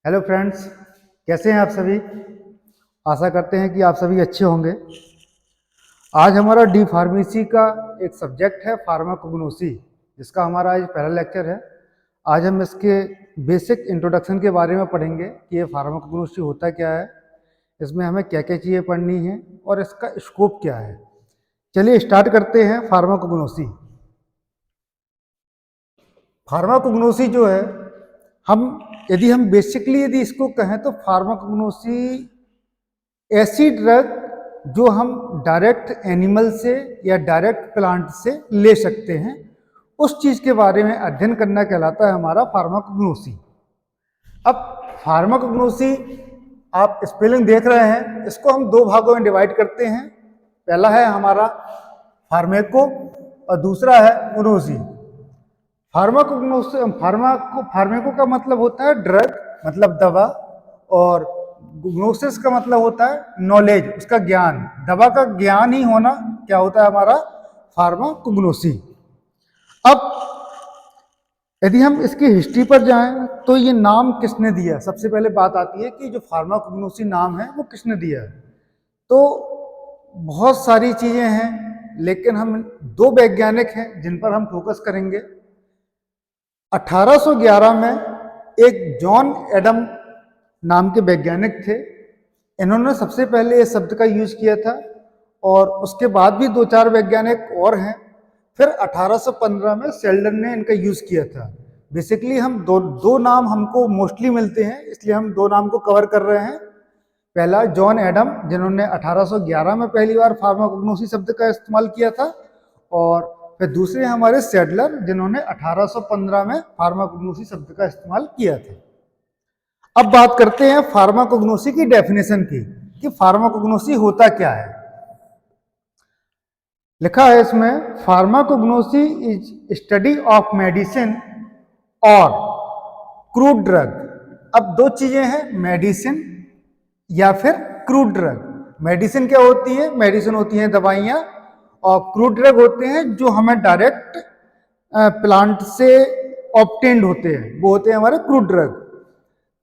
Hello friends, कैसे हैं आप सभी। आशा करते हैं कि आप सभी अच्छे होंगे। आज हमारा डी फार्मेसी का एक सब्जेक्ट है फार्माकोग्नोसी, जिसका हमारा आज पहला लेक्चर है। आज हम इसके बेसिक इंट्रोडक्शन के बारे में पढ़ेंगे कि ये फार्माकोग्नोसी होता क्या है, इसमें हमें क्या क्या चीज़ें पढ़नी है और इसका स्कोप क्या है। चलिए स्टार्ट करते हैं। फार्माकोग्नोसी फार्माकोग्नोसी जो है, यदि हम बेसिकली इसको कहें तो फार्माकोग्नोसी ऐसी ड्रग जो हम डायरेक्ट एनिमल से या डायरेक्ट प्लांट से ले सकते हैं, उस चीज के बारे में अध्ययन करना कहलाता है हमारा फार्माकोग्नोसी। अब फार्माकोग्नोसी आप स्पेलिंग देख रहे हैं, इसको हम दो भागों में डिवाइड करते हैं। पहला है हमारा फार्मेको और दूसरा है ग्नोसी। फार्मेको का मतलब होता है ड्रग, मतलब दवा, और ग्नोसिस का मतलब होता है नॉलेज, उसका ज्ञान। दवा का ज्ञान ही होना क्या होता है हमारा फार्माकोग्नोसी। अब यदि हम इसकी हिस्ट्री पर जाएं तो ये नाम किसने दिया, सबसे पहले बात आती है कि जो फार्माकोग्नोसी नाम है वो किसने दिया है। तो बहुत सारी चीजें हैं, लेकिन हम दो वैज्ञानिक हैं जिन पर हम फोकस करेंगे। 1811 में एक जॉन एडम नाम के वैज्ञानिक थे। इन्होंने सबसे पहले इस शब्द का यूज किया था, और उसके बाद भी दो चार वैज्ञानिक और हैं। फिर 1815 में सेल्डन ने इनका यूज किया था। बेसिकली हम दो नाम हमको मोस्टली मिलते हैं, इसलिए हम दो नाम को कवर कर रहे हैं। पहला जॉन एडम, जिन्होंने 1811 में पहली बार फार्माकोग्नोसी शब्द का इस्तेमाल किया था, और फिर दूसरे हमारे सेडलर, जिन्होंने 1815 में फार्माकोग्नोसी शब्द का इस्तेमाल किया था। अब बात करते हैं फार्माकोग्नोसी की डेफिनेशन की, कि फार्माकोग्नोसी होता क्या है। लिखा है इसमें, pharmacognosy is study of medicine और क्रूड ड्रग। अब दो चीजें हैं, मेडिसिन या फिर क्रूड ड्रग। मेडिसिन क्या होती है? मेडिसिन होती हैं दवाइयां, और क्रूड ड्रग होते हैं जो हमें डायरेक्ट प्लांट से ऑब्टेन्ड होते हैं, वो होते हैं हमारे क्रूड ड्रग।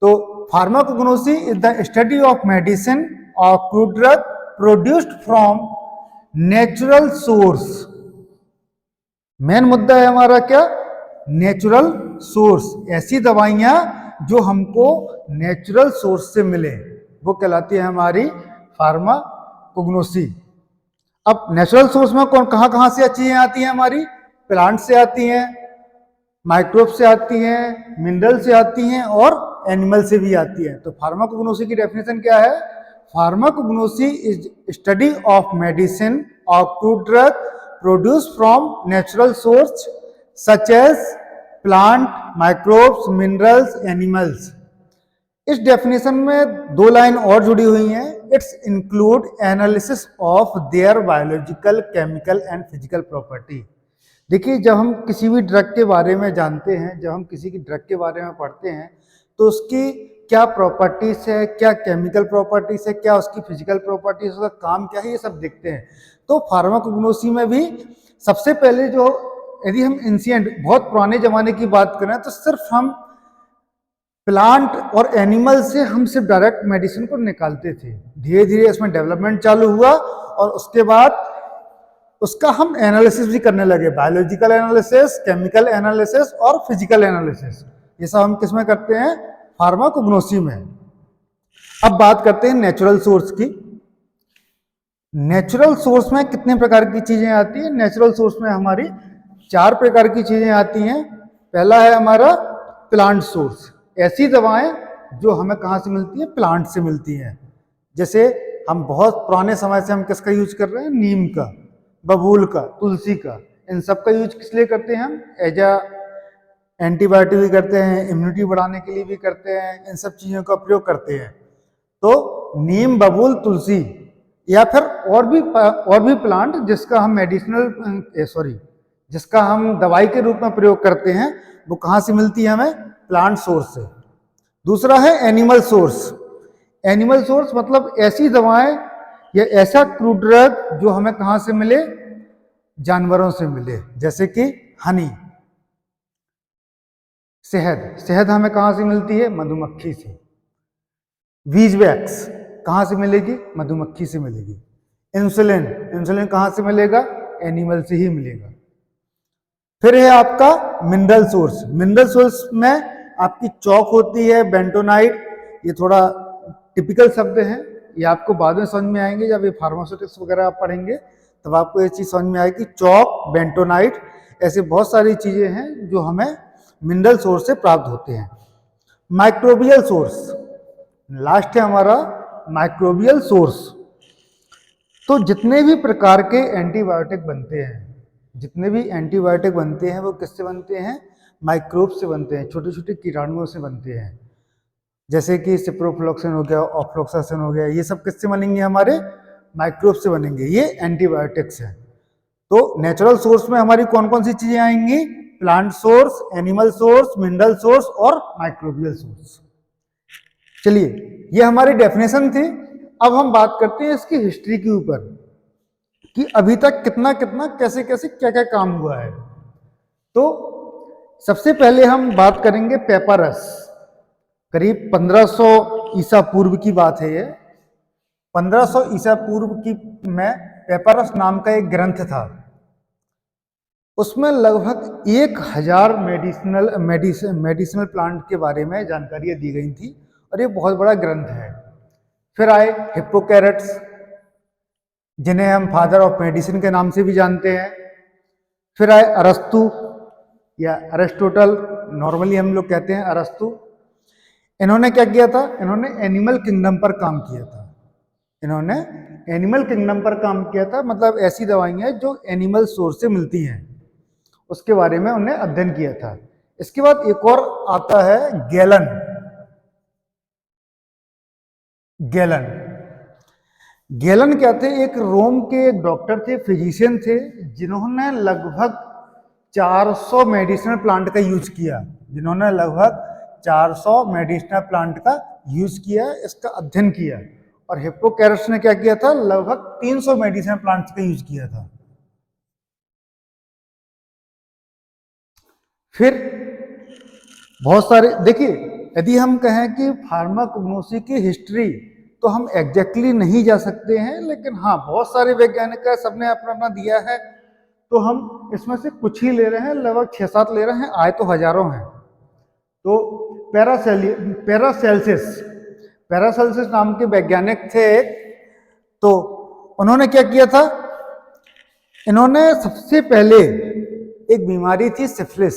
तो pharmacognosy is the study of medicine और crude drug produced from natural source. Main मुद्दा है हमारा क्या? Natural source. ऐसी दवाइयां जो हमको नेचुरल सोर्स से मिले, वो कहलाती है हमारी फार्माकोग्नोसी। अब नेचुरल सोर्स में कहां से चीजें आती हैं हमारी? प्लांट से आती हैं, माइक्रोब से आती हैं, मिनरल से आती हैं, और एनिमल से भी आती है। तो फार्माकोग्नोसी की डेफिनेशन क्या है? Pharmacognosy is study of medicine और crude drug produced from natural source such as plant, microbes, minerals, animals. इस डेफिनेशन में दो लाइन और जुड़ी हुई हैं। It's include analysis of their biological, chemical and physical property. देखिए, जब हम किसी भी ड्रग के बारे में जानते हैं, जब हम किसी की ड्रग के बारे में पढ़ते हैं, तो उसकी क्या प्रॉपर्टीज है, क्या केमिकल प्रॉपर्टीज है, क्या उसकी फिजिकल प्रॉपर्टीज, उसका काम क्या है, ये सब देखते हैं। तो फार्माकोग्नोसी में भी सबसे पहले जो, यदि हम एंशिएंट, बहुत पुराने जमाने की बात करें, तो सिर्फ हम प्लांट और एनिमल से हम सिर्फ डायरेक्ट मेडिसिन को निकालते थे। धीरे धीरे इसमें डेवलपमेंट चालू हुआ, और उसके बाद उसका हम एनालिसिस भी करने लगे। बायोलॉजिकल एनालिसिस, केमिकल एनालिसिस और फिजिकल एनालिसिस, ये सब हम किसमें करते हैं? फार्माकोग्नोसी में। अब बात करते हैं नेचुरल सोर्स की। नेचुरल सोर्स में कितने प्रकार की चीजें आती हैं? नेचुरल सोर्स में हमारी चार प्रकार की चीजें आती हैं। पहला है हमारा प्लांट सोर्स। ऐसी दवाएं जो हमें कहां से मिलती है? प्लांट से मिलती हैं। जैसे हम बहुत पुराने समय से हम किसका यूज कर रहे हैं? नीम का, बबूल का, तुलसी का। इन सब का यूज किस लिए करते हैं हम? एज एंटीबायोटिक भी करते हैं, इम्यूनिटी बढ़ाने के लिए भी करते हैं, इन सब चीजों का प्रयोग करते हैं। तो नीम, बबूल, तुलसी, या फिर और भी प्लांट जिसका हम जिसका हम दवाई के रूप में प्रयोग करते हैं, वो कहां से मिलती है हमें? प्लांट सोर्स से। दूसरा है एनिमल सोर्स। एनिमल सोर्स मतलब ऐसी दवाएं या ऐसा क्रूड ड्रग जो हमें कहां से मिले? जानवरों से मिले। जैसे कि हनी, शहद। शहद हमें कहां से मिलती है? मधुमक्खी से। बीज वैक्स कहाँ से मिलेगी? मधुमक्खी से मिलेगी। इंसुलिन, इंसुलिन कहाँ से मिलेगा? एनिमल से ही मिलेगा। फिर है आपका मिनरल सोर्स। मिनरल सोर्स में आपकी चौक होती है, बेंटोनाइट, ये थोड़ा टिपिकल शब्द हैं, ये आपको बाद में समझ में आएंगे जब ये फार्मास्यूटिक्स वगैरह आप पढ़ेंगे तब आपको ये चीज़ समझ में आएगी। चौक, बेंटोनाइट, ऐसे बहुत सारी चीज़ें हैं जो हमें मिनरल सोर्स से प्राप्त होते हैं। माइक्रोबियल सोर्स लास्ट है हमारा, माइक्रोबियल सोर्स। तो जितने भी प्रकार के एंटीबायोटिक बनते हैं, जितने भी एंटीबायोटिक बनते हैं वो किससे बनते हैं? माइक्रोब से बनते हैं, छोटे छोटे कीटाणुओं से बनते हैं। जैसे कि सिप्रोफ्लोक्सिन हो गया, ऑफ्लोक्सासिन हो गया, ये सब किससे बनेंगे? हमारे माइक्रोब से बनेंगे, ये एंटीबायोटिक्स हैं। तो नेचुरल सोर्स में हमारी कौन कौन सी चीजें आएंगी? Plant source, animal source, mineral source और माइक्रोबियल सोर्स। चलिए, ये हमारी डेफिनेशन थी। अब हम बात करते हैं इसकी हिस्ट्री के ऊपर कि अभी तक कितना कितना कैसे कैसे क्या क्या काम हुआ है। तो सबसे पहले हम बात करेंगे पेपरस। करीब 1500 ईसा पूर्व की बात है ये। 1500 ईसा पूर्व की में पेपरस नाम का एक ग्रंथ था। उसमें लगभग 1000 मेडिसिनल प्लांट के बारे में जानकारियां दी गई थी और ये बहुत बड़ा ग्रंथ है। फिर आए हिप्पोकेरेट्स, जिन्हें हम फादर ऑफ मेडिसिन के नाम से भी जानते हैं। फिर आए अरस्तु या अरिस्टोटल, नॉर्मली हम लोग कहते हैं अरस्तु। इन्होंने क्या किया था? इन्होंने एनिमल किंगडम पर काम किया था। इन्होंने एनिमल किंगडम पर काम किया था, मतलब ऐसी दवाइयाँ जो एनिमल सोर्स से मिलती हैं उसके बारे में उन्होंने अध्ययन किया था। इसके बाद एक और आता है गैलन। गैलन, गैलन क्या थे? एक रोम के एक डॉक्टर थे, फिजिशियन थे, जिन्होंने लगभग 400 मेडिसिनल प्लांट का यूज किया। जिन्होंने लगभग 400 मेडिसिनल प्लांट का यूज किया, इसका अध्ययन किया। और हिप्पोकेरेट्स ने क्या किया था? लगभग 300 मेडिसिनल प्लांट्स का यूज किया था। फिर बहुत सारे, देखिए, यदि हम कहें कि फार्माकोग्नोसी की हिस्ट्री तो हम एग्जैक्टली नहीं जा सकते हैं, लेकिन हाँ बहुत सारे वैज्ञानिक है, सबने अपना अपना दिया है, तो हम इसमें से कुछ ही ले रहे हैं, लगभग 6-7 ले रहे हैं, आए तो हजारों हैं। तो पैरासेल्सिस नाम के वैज्ञानिक थे। तो उन्होंने क्या किया था? इन्होंने सबसे पहले, एक बीमारी थी सिफिलिस,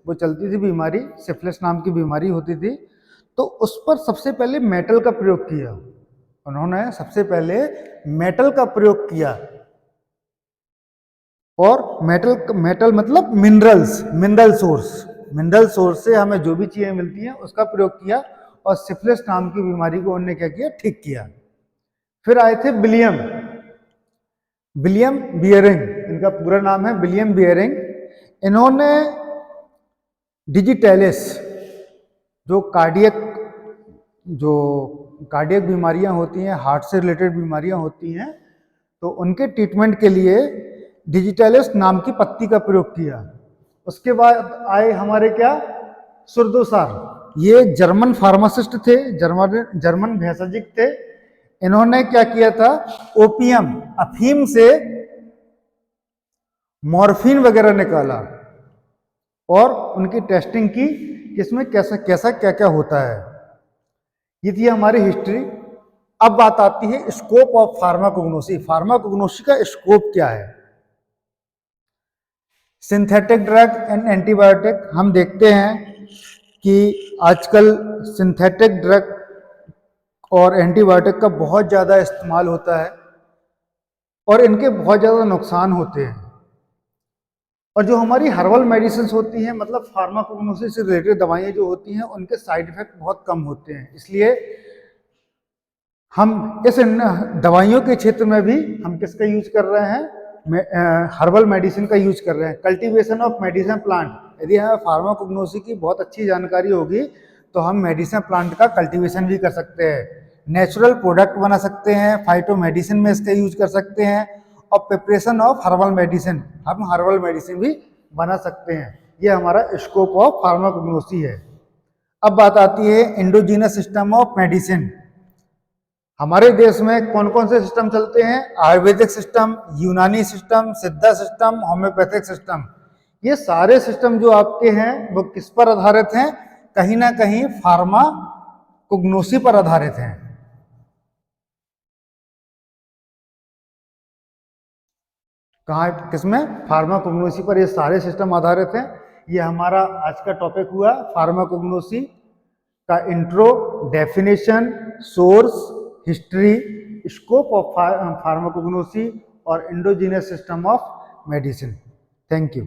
वो चलती थी बीमारी, सिफिलिस नाम की बीमारी होती थी, तो उस पर सबसे पहले मेटल का प्रयोग किया। उन्होंने सबसे पहले मेटल का प्रयोग किया। और मेटल मतलब मिनरल्स, मिनरल सोर्स से हमें जो भी चीजें मिलती हैं उसका प्रयोग किया और सिफिलिस नाम की बीमारी को उन्होंने क्या किया? ठीक किया। फिर आए थे विलियम बियरिंग, इनका पूरा नाम है विलियम बियरिंग। इन्होंने डिजिटैलिस, जो कार्डियक बीमारियां होती हैं, हार्ट से रिलेटेड बीमारियां होती हैं, तो उनके ट्रीटमेंट के लिए डिजिटैलिस नाम की पत्ती का प्रयोग किया। उसके बाद आए हमारे क्या? सुरदोसार। ये जर्मन फार्मासिस्ट थे, जर्मन भेषजिक थे। इन्होंने क्या किया था? ओपियम, अफीम से मॉर्फिन वगैरह निकाला और उनकी टेस्टिंग की कि इसमें कैसा कैसा क्या क्या होता है। ये थी हमारी हिस्ट्री। अब बात आती है स्कोप ऑफ फार्माकोग्नोसी। फार्माकोग्नोसी का स्कोप क्या है? Synthetic drug and antibiotic. हम देखते हैं कि आजकल सिंथेटिक ड्रग और एंटीबायोटिक का बहुत ज़्यादा इस्तेमाल होता है और इनके बहुत ज़्यादा नुकसान होते हैं। और जो हमारी हर्बल मेडिसिन होती हैं, मतलब फार्माकोग्नोसिस से रिलेटेड दवाइयाँ जो होती हैं, उनके साइड इफेक्ट बहुत कम होते हैं। इसलिए हम इस दवाइयों के क्षेत्र में भी हम किसका यूज कर रहे हैं? हर्बल मेडिसिन का यूज कर रहे हैं। Cultivation of medicine plant. यदि हमें फार्माकोग्नोसी की बहुत अच्छी जानकारी होगी तो हम मेडिसिन प्लांट का कल्टीवेशन भी कर सकते हैं, नेचुरल प्रोडक्ट बना सकते हैं, फाइटो मेडिसिन में इसका यूज कर सकते हैं, और प्रिपरेशन ऑफ हर्बल मेडिसिन, हम हर्बल मेडिसिन भी बना सकते हैं। ये हमारा स्कोप ऑफ फार्माकोग्नोसी है। अब बात आती है एंडोजीनस सिस्टम ऑफ मेडिसिन। हमारे देश में कौन कौन से सिस्टम चलते हैं? आयुर्वेदिक सिस्टम, यूनानी सिस्टम, सिद्धा सिस्टम, होम्योपैथिक सिस्टम। ये सारे सिस्टम जो आपके हैं वो किस पर आधारित हैं? कहीं ना कहीं फार्माकोग्नोसी पर आधारित हैं। कहाँ, किसमें? फार्माकोग्नोसी पर ये सारे सिस्टम आधारित हैं। ये हमारा आज का टॉपिक हुआ फार्माकोग्नोसी का intro, definition, source, history, scope of pharmacognosy और endogenous system of medicine. Thank you.